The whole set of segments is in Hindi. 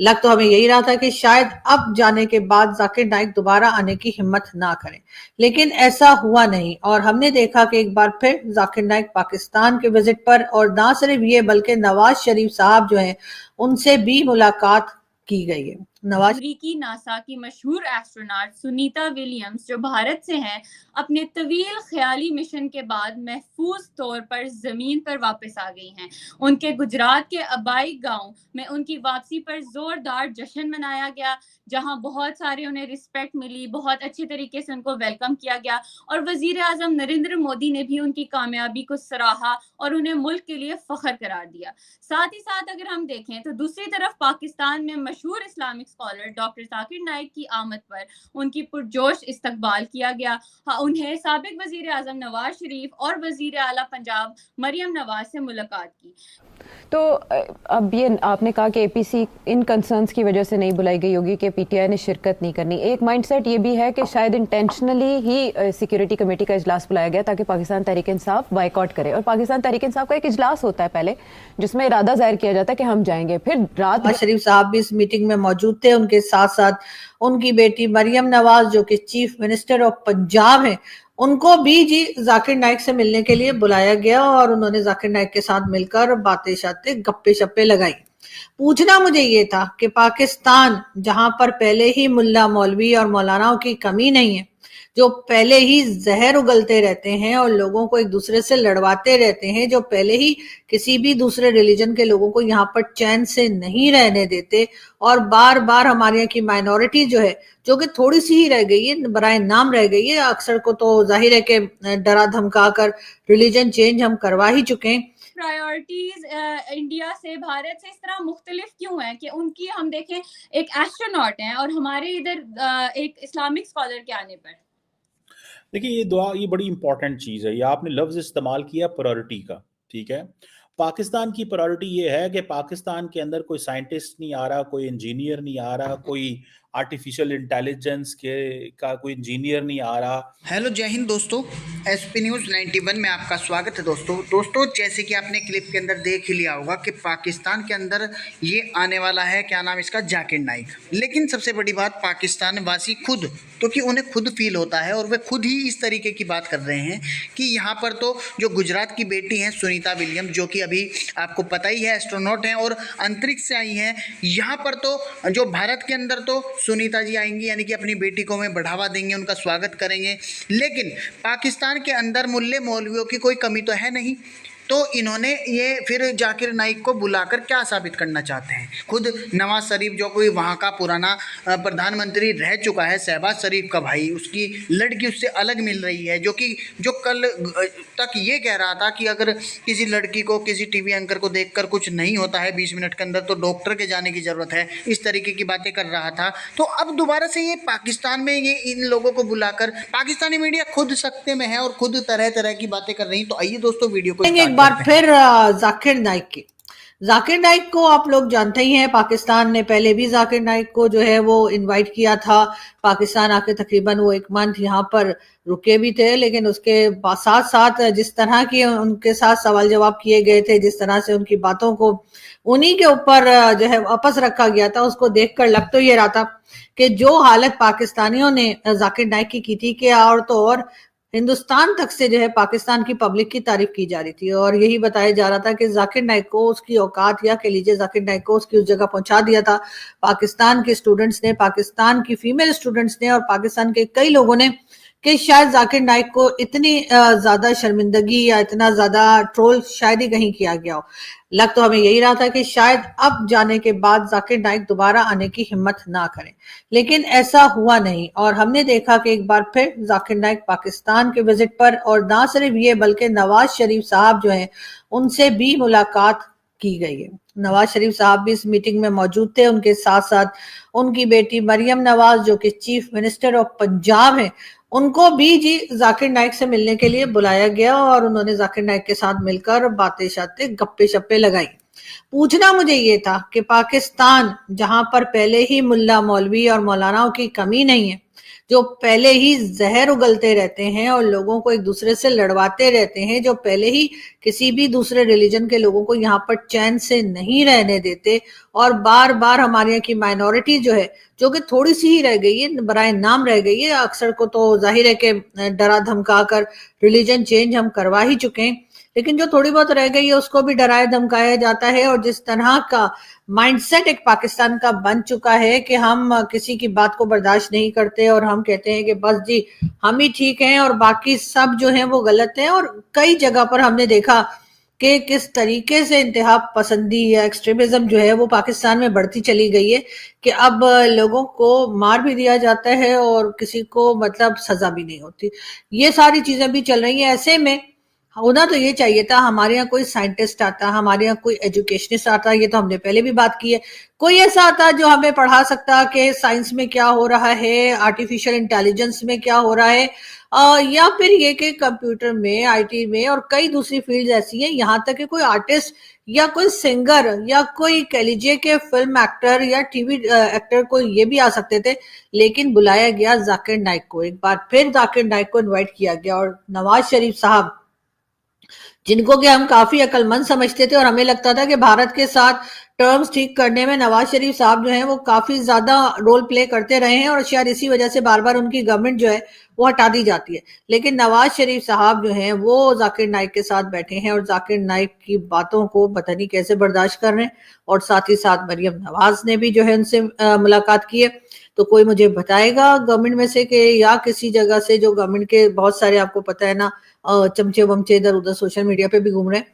लग तो हमें यही रहा था कि शायद अब जाने के बाद जाकिर नाइक दोबारा आने की हिम्मत ना करें, लेकिन ऐसा हुआ नहीं और हमने देखा कि एक बार फिर जाकिर नाइक पाकिस्तान के विजिट पर, और ना सिर्फ ये बल्कि नवाज शरीफ साहब जो हैं उनसे भी मुलाकात की गई है। नवाज अमरीकी नासा की मशहूर एस्ट्रोनॉट सुनीता विलियम्स जो भारत से हैं, अपने तवील ख्याली मिशन के बाद महफूज तौर पर जमीन पर वापस आ गई हैं। उनके गुजरात के अबाई गांव में उनकी वापसी पर जोरदार जश्न मनाया गया, जहां बहुत सारे उन्हें रिस्पेक्ट मिली, बहुत अच्छे तरीके से उनको वेलकम किया गया और वजीर आजम नरेंद्र मोदी ने भी उनकी कामयाबी को सराहा और उन्हें मुल्क के लिए फख्र करार दिया। साथ ही साथ अगर हम देखें तो दूसरी तरफ पाकिस्तान में मशहूर Islamic scholar doctor Zakir Naik की आमद पर उनकी पुरजोश इस्तकबाल किया गया। उन्हें साबिक वजीर आजम नवाज शरीफ और वजीर आला पंजाब मरियम नवाज से मुलाकात की। तो अब ये आपने कहा कि एपीसी इन कंसर्न्स की वजह से नहीं बुलाई गई होगी कि पीटीआई ने शिरकत नहीं करनी। एक माइंडसेट ये भी है कि शायद इंटेंशनली ही सिक्योरिटी कमेटी का इजलास बुलाया गया ताकि पाकिस्तान तहरीक इंसाफ बाइकआउट करे, और पाकिस्तान तहरीक इंसाफ का एक इजलास होता है पहले जिसमें इरादा जाहिर किया जाता है कि हम जाएंगे, फिर रात शरीफ साहब भी इस मीटिंग में मौजूद थे। उनके साथ साथ उनकी बेटी मरियम नवाज जो कि चीफ मिनिस्टर ऑफ पंजाब हैं, उनको भी जी जाकिर नाइक से मिलने के लिए बुलाया गया और उन्होंने जाकिर नाइक के साथ मिलकर बातें शातें गप्पे शप्पे लगाई। पूछना मुझे ये था कि पाकिस्तान जहां पर पहले ही मुल्ला मौलवी और मौलानाओं की कमी नहीं है, जो पहले ही जहर उगलते रहते हैं और लोगों को एक दूसरे से लड़वाते रहते हैं, जो पहले ही किसी भी दूसरे रिलीजन के लोगों को यहाँ पर चैन से नहीं रहने देते, और बार बार हमारे यहाँ की माइनॉरिटी जो है, जो कि थोड़ी सी ही रह गई है, बराए नाम रह गई है, अक्सर को तो जाहिर है कि डरा धमका कर रिलीजन चेंज हम करवा ही चुके हैं। प्रायोरिटीज इंडिया से, भारत से इस तरह मुख्तलिफ क्यों है कि उनकी हम देखें एक एस्ट्रोनॉट हैं और हमारे इधर एक इस्लामिक स्कॉलर के आने पर। देखिए ये बड़ी इंपॉर्टेंट चीज़ है। ये आपने लफ्ज़ इस्तेमाल किया प्रायोरिटी का, ठीक है। पाकिस्तान की प्रायोरिटी ये है कि पाकिस्तान के अंदर कोई साइंटिस्ट नहीं आ रहा, कोई इंजीनियर नहीं आ रहा, कोई आर्टिफिशियल इंटेलिजेंस का कोई इंजीनियर नहीं आ रहा। हेलो, जय हिंद दोस्तों, एसपी न्यूज़ 91 में आपका स्वागत है। दोस्तों जैसे कि आपने क्लिप के अंदर देख ही लिया होगा कि पाकिस्तान के अंदर ये आने वाला है, क्या नाम इसका, जाकिर नाइक। लेकिन सबसे बड़ी बात, पाकिस्तान वासी खुद, क्योंकि उन्हें खुद फील होता है और वे खुद ही इस तरीके की बात कर रहे हैं कि यहाँ पर तो जो गुजरात की बेटी हैं सुनीता विलियम्स, जो कि अभी आपको पता ही है एस्ट्रोनॉट हैं और अंतरिक्ष से आई हैं, यहाँ पर तो जो भारत के अंदर तो सुनीता जी आएंगी, यानी कि अपनी बेटी को हमें बढ़ावा देंगे, उनका स्वागत करेंगे। लेकिन पाकिस्तान के अंदर मुल्ले मौलवियों की कोई कमी तो है नहीं, तो इन्होंने ये फिर जाकिर नाइक को बुलाकर क्या साबित करना चाहते हैं। खुद नवाज शरीफ, जो कोई वहाँ का पुराना प्रधानमंत्री रह चुका है, शहबाज शरीफ का भाई, उसकी लड़की उससे अलग मिल रही है, जो कल तक ये कह रहा था कि अगर किसी लड़की को किसी टीवी एंकर को देखकर कुछ नहीं होता है 20 मिनट के अंदर तो डॉक्टर के जाने की ज़रूरत है, इस तरीके की बातें कर रहा था। तो अब दोबारा से ये पाकिस्तान में ये इन लोगों को बुलाकर, पाकिस्तानी मीडिया खुद सख्ते में है और खुद तरह तरह की बातें कर रही। तो आइए दोस्तों वीडियो को एक बार फिर जाकिर नाइक को आप लोग जानते ही हैं। पाकिस्तान ने पहले भी जाकिर नाइक को जो है वो इनवाइट किया था। पाकिस्तान आके तकरीबन वो 1 मंथ यहाँ पर रुके भी थे, लेकिन उसके साथ साथ जिस तरह की उनके साथ सवाल जवाब किए गए थे, जिस तरह से उनकी बातों को उन्हीं के ऊपर जो है वापस रखा गया था, उसको देखकर लग तो ये रहा था कि जो हालत पाकिस्तानियों ने जाकिर नाइक की थी कि और तो और हिंदुस्तान तक से जो है पाकिस्तान की पब्लिक की तारीफ की जा रही थी और यही बताया जा रहा था कि जाकिर नाइक को उसकी औकात, या कह लीजिए जाकिर नाइक को उसकी उस जगह पहुंचा दिया था पाकिस्तान के स्टूडेंट्स ने, पाकिस्तान की फीमेल स्टूडेंट्स ने और पाकिस्तान के कई लोगों ने, कि शायद जाकिर नाइक को इतनी ज्यादा शर्मिंदगी या इतना ज्यादा ट्रोल शायद ही कहीं किया गया हो। लग तो हमें यही रहा था कि शायद अब जाने के बाद जाकिर नाइक दोबारा आने की हिम्मत ना करें, लेकिन ऐसा हुआ नहीं और हमने देखा कि एक बार फिर जाकिर नाइक पाकिस्तान के विजिट पर, और ना सिर्फ ये बल्कि नवाज शरीफ साहब जो हैं उनसे भी मुलाकात की गई है। नवाज शरीफ साहब भी इस मीटिंग में मौजूद थे। उनके साथ साथ उनकी बेटी मरियम नवाज जो कि चीफ मिनिस्टर ऑफ पंजाब हैं, उनको भी जी जाकिर नाइक से मिलने के लिए बुलाया गया और उन्होंने जाकिर नाइक के साथ मिलकर बातें शातें गप्पे शप्पे लगाई। पूछना मुझे ये था कि पाकिस्तान जहां पर पहले ही मुल्ला मौलवी और मौलानाओं की कमी नहीं है, जो पहले ही जहर उगलते रहते हैं और लोगों को एक दूसरे से लड़वाते रहते हैं, जो पहले ही किसी भी दूसरे रिलीजन के लोगों को यहाँ पर चैन से नहीं रहने देते, और बार बार हमारे यहाँ की माइनॉरिटी जो है, जो कि थोड़ी सी ही रह गई है, बराए नाम रह गई है, अक्सर को तो जाहिर है कि डरा धमका कर रिलीजन चेंज हम करवा ही चुके हैं, लेकिन जो थोड़ी बहुत रह गई है उसको भी डराया धमकाया जाता है। और जिस तरह का माइंडसेट एक पाकिस्तान का बन चुका है कि हम किसी की बात को बर्दाश्त नहीं करते और हम कहते हैं कि बस जी हम ही ठीक हैं और बाकी सब जो है वो गलत है। और कई जगह पर हमने देखा कि किस तरीके से इंतहा पसंदी या एक्सट्रीमिज्म जो है वो पाकिस्तान में बढ़ती चली गई है कि अब लोगों को मार भी दिया जाता है और किसी को मतलब सजा भी नहीं होती। ये सारी चीजें भी चल रही हैं। ऐसे में होना तो ये चाहिए था हमारे यहाँ कोई साइंटिस्ट आता, हमारे यहाँ कोई एजुकेशनिस्ट आता, ये तो हमने पहले भी बात की है, कोई ऐसा आता जो हमें पढ़ा सकता कि साइंस में क्या हो रहा है, आर्टिफिशियल इंटेलिजेंस में क्या हो रहा है, या फिर ये कि कंप्यूटर में, आईटी में और कई दूसरी फील्ड ऐसी हैं, यहाँ तक कि कोई आर्टिस्ट या कोई सिंगर या कोई कह लीजिए कि फिल्म एक्टर या टीवी एक्टर को ये भी आ सकते थे, लेकिन बुलाया गया जाकिर नाइक को। एक बार फिर जाकिर नाइक को इन्वाइट किया गया और नवाज शरीफ साहब, जिनको कि हम काफी अक्लमंद समझते थे और हमें लगता था कि भारत के साथ टर्म्स ठीक करने में नवाज शरीफ साहब जो हैं वो काफी ज्यादा रोल प्ले करते रहे हैं और शायद इसी वजह से बार बार उनकी गवर्नमेंट जो है वो हटा दी जाती है। लेकिन नवाज शरीफ साहब जो हैं वो जाकिर नाइक के साथ बैठे हैं और जाकिर नाइक की बातों को पता नहीं कैसे बर्दाश्त कर रहे हैं, और साथ ही साथ मरियम नवाज ने भी जो है उनसे मुलाकात की है। तो कोई मुझे बताएगा गवर्नमेंट में से कि या किसी जगह से, जो गवर्नमेंट के बहुत सारे आपको पता है ना चमचे वमचे इधर उधर सोशल मीडिया पे भी घूम रहे हैं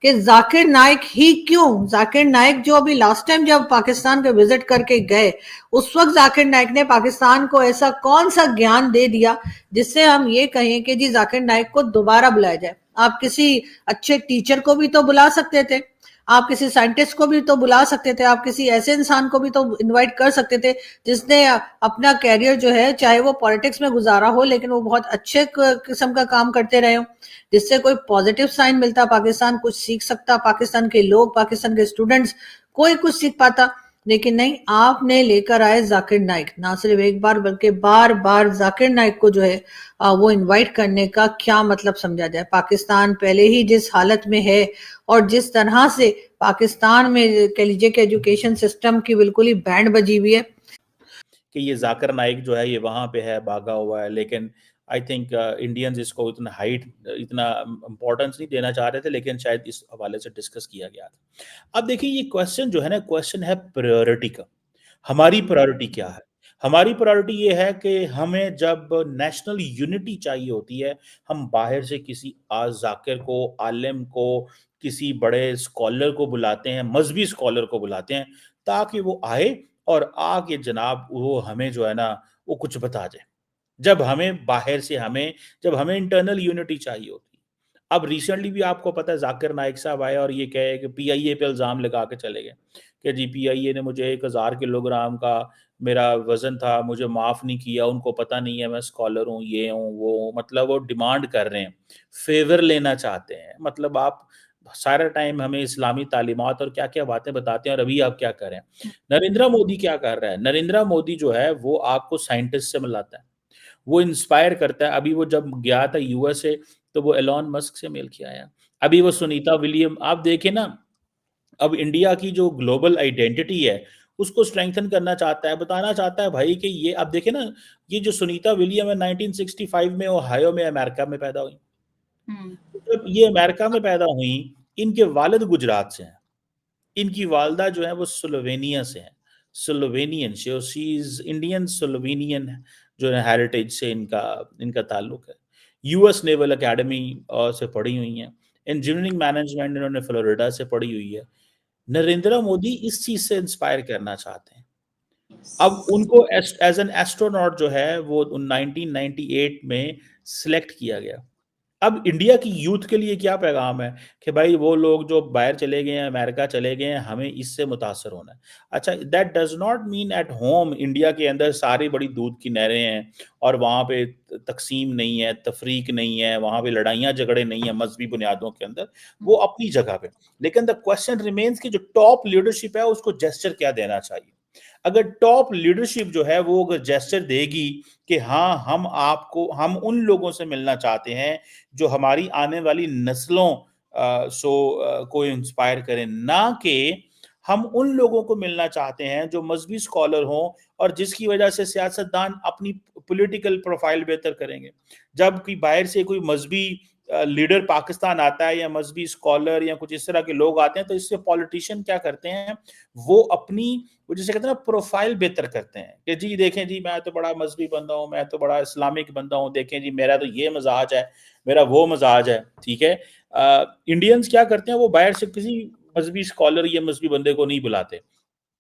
कि जाकिर नाइक ही क्यों, जाकिर नाइक जो अभी लास्ट टाइम जब पाकिस्तान पे विजिट करके गए उस वक्त जाकिर नाइक ने पाकिस्तान को ऐसा कौन सा ज्ञान दे दिया जिससे हम ये कहें कि जी जाकिर नाइक को दोबारा बुलाया जाए। आप किसी अच्छे टीचर को भी तो बुला सकते थे, आप किसी साइंटिस्ट को भी तो बुला सकते थे, आप किसी ऐसे इंसान को भी तो इनवाइट कर सकते थे जिसने अपना कैरियर जो है चाहे वो पॉलिटिक्स में गुजारा हो लेकिन वो बहुत अच्छे किस्म का काम करते रहे हो, जिससे कोई पॉजिटिव साइन मिलता, पाकिस्तान कुछ सीख सकता, पाकिस्तान के लोग, पाकिस्तान के स्टूडेंट्स कोई कुछ सीख पाता। लेकिन नहीं, आपने लेकर आए जाकिर नाइक, ना सिर्फ एक बार बल्कि बार बार जाकिर नाइक को जो है वो इनवाइट करने का क्या मतलब समझा जाए। पाकिस्तान पहले ही जिस हालत में है और जिस तरह से पाकिस्तान में कह लीजिए कि एजुकेशन सिस्टम की बिल्कुल ही बैंड बजी हुई है कि ये जाकिर नाइक जो है ये वहाँ पे है, भागा हुआ है, लेकिन आई थिंक इंडियंस इसको इतना इम्पोर्टेंस नहीं देना चाह रहे थे, लेकिन शायद इस हवाले से डिस्कस किया गया था। अब देखिए ये क्वेश्चन जो है ना, क्वेश्चन है प्रायोरिटी का। हमारी प्रायोरिटी क्या है? हमारी प्रायोरिटी ये है कि हमें जब नेशनल यूनिटी चाहिए होती है, हम बाहर से किसी जाकिर को, आलिम को, किसी बड़े स्कॉलर को बुलाते हैं, मजहबी स्कॉलर को बुलाते हैं, ताकि वो आए और आके जनाब वो हमें जो है ना वो कुछ बता जाए। जब हमें इंटरनल यूनिटी चाहिए होती है। अब रिसेंटली भी आपको पता है जाकिर नाइक साहब आए और ये कहे कि पीआईए पे इल्जाम लगा के चले गए कि जी पीआईए ने मुझे 1000 किलोग्राम का मेरा वजन था, मुझे माफ नहीं किया, उनको पता नहीं है मैं स्कॉलर हूँ, ये हूँ वो हूँ। मतलब वो डिमांड कर रहे हैं, फेवर लेना चाहते हैं। मतलब आप सारा टाइम हमें इस्लामी तालीमात और क्या क्या बातें बताते हैं और अभी आप क्या कर रहे हैं। नरेंद्र मोदी क्या कर रहा है? नरेंद्र मोदी जो है वो आपको साइंटिस्ट से मिलाता है, वो इंस्पायर करता है। अभी वो जब गया था यूएसए तो वो एलॉन मस्क से मिल के आया। अभी वो सुनीता विलियम, आप देखें ना, अब इंडिया की जो ग्लोबल आइडेंटिटी है उसको स्ट्रेंथन करना चाहता है, बताना चाहता है भाई कि ये आप देखें ना, ये जो सुनीता विलियम है 1965 में ओहायो में अमेरिका में पैदा हुई। जब ये अमेरिका में पैदा हुई, इनके वालिद गुजरात से हैं, इनकी वालदा जो है वो स्लोवेनिया से है, Slovenian, she is Indian Slovenian जो है हेरिटेज से इनका ताल्लुक है। यूएस नेवल एकेडमी से पढ़ी हुई हैं, इंजीनियरिंग मैनेजमेंट इन्होंने फ्लोरिडा से पढ़ी हुई है। नरेंद्र मोदी इस चीज से इंस्पायर करना चाहते हैं। अब उनको एज एन एस्ट्रोनॉट जो है वो 1998 में सिलेक्ट किया गया। अब इंडिया की यूथ के लिए क्या पैगाम है कि भाई वो लोग जो बाहर चले गए हैं, अमेरिका चले गए हैं, हमें इससे मुतासर होना है। अच्छा, that does not mean at home India के अंदर सारी बड़ी दूध की नहरें हैं और वहाँ पे तकसीम नहीं है, तफरीक नहीं है, वहाँ पे लड़ाइयाँ झगड़े नहीं है मजहबी बुनियादों के अंदर, वो अपनी जगह पे। लेकिन द क्वेश्चन रिमेन्स कि जो टॉप लीडरशिप है उसको जेस्चर क्या देना चाहिए। अगर टॉप लीडरशिप जो है वो अगर जेस्चर देगी कि हाँ हम उन लोगों से मिलना चाहते हैं जो हमारी आने वाली नस्लों को इंस्पायर करें, ना कि हम उन लोगों को मिलना चाहते हैं जो मजहबी स्कॉलर हों और जिसकी वजह से सियासतदान अपनी पॉलिटिकल प्रोफाइल बेहतर करेंगे। जब कोई बाहर से कोई मजहबी लीडर पाकिस्तान आता है या मजहबी स्कॉलर या कुछ इस तरह के लोग आते हैं, तो इससे पॉलिटिशियन क्या करते हैं, वो अपनी वो जिसे कहते हैं ना प्रोफाइल बेहतर करते हैं कि जी देखें जी मैं तो बड़ा मजहबी बंदा हूँ, मैं तो बड़ा इस्लामिक बंदा हूँ, देखें जी मेरा तो ये मजाज है, मेरा वो मजाज है। ठीक है, इंडियंस क्या करते हैं, वो बाहर से किसी मजहबी स्कॉलर या मजहबी बंदे को नहीं बुलाते,